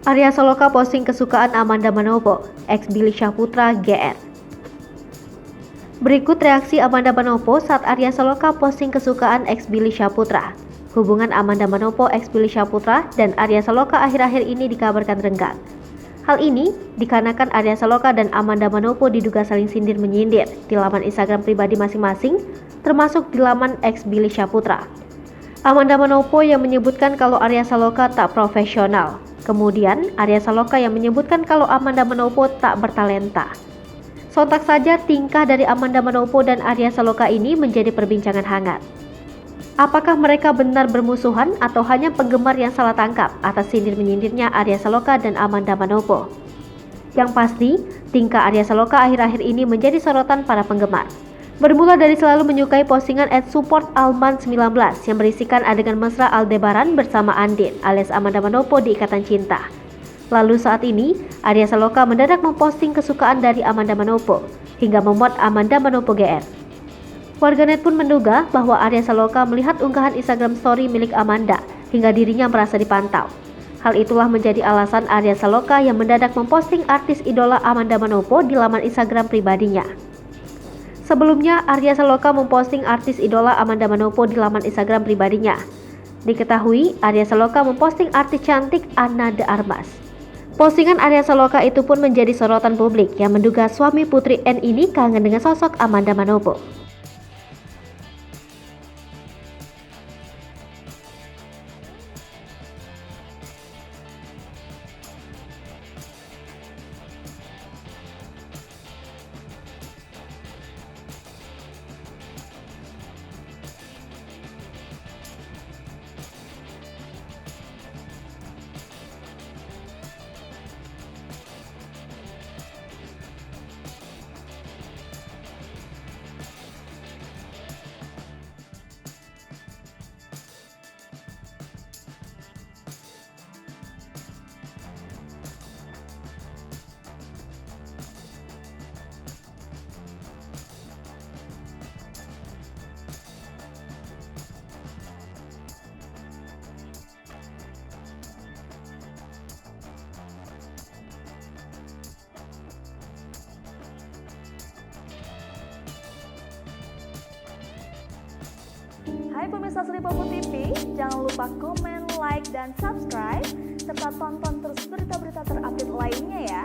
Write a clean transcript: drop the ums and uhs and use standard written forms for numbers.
Arya Saloka posting kesukaan Amanda Manopo, ex Billy Syahputra GR. Berikut reaksi Amanda Manopo saat Arya Saloka posting kesukaan ex Billy Syahputra. Hubungan Amanda Manopo ex Billy Syahputra dan Arya Saloka akhir-akhir ini dikabarkan renggang. Hal ini dikarenakan Arya Saloka dan Amanda Manopo diduga saling sindir-menyindir di laman Instagram pribadi masing-masing, termasuk di laman ex Billy Syahputra. Amanda Manopo yang menyebutkan kalau Arya Saloka tak profesional. Kemudian Arya Saloka yang menyebutkan kalau Amanda Manopo tak bertalenta. Sontak saja tingkah dari Amanda Manopo dan Arya Saloka ini menjadi perbincangan hangat. Apakah mereka benar bermusuhan atau hanya penggemar yang salah tangkap atas sindir-menyindirnya Arya Saloka dan Amanda Manopo? Yang pasti, tingkah Arya Saloka akhir-akhir ini menjadi sorotan para penggemar. Bermula dari selalu menyukai postingan @supportalman19 yang berisikan adegan mesra Aldebaran bersama Andin alias Amanda Manopo di Ikatan Cinta. Lalu saat ini, Arya Saloka mendadak memposting kesukaan dari Amanda Manopo hingga memuat Amanda Manopo GR. Warganet pun menduga bahwa Arya Saloka melihat unggahan Instagram story milik Amanda hingga dirinya merasa dipantau. Hal itulah menjadi alasan Arya Saloka yang mendadak memposting artis idola Amanda Manopo di laman Instagram pribadinya. Sebelumnya, Arya Saloka memposting artis idola Amanda Manopo di laman Instagram pribadinya. Diketahui, Arya Saloka memposting artis cantik Ana de Armas. Postingan Arya Saloka itu pun menjadi sorotan publik yang menduga suami Putri N ini kangen dengan sosok Amanda Manopo. Hai pemirsa Sri Popo TV, jangan lupa komen, like, dan subscribe, serta tonton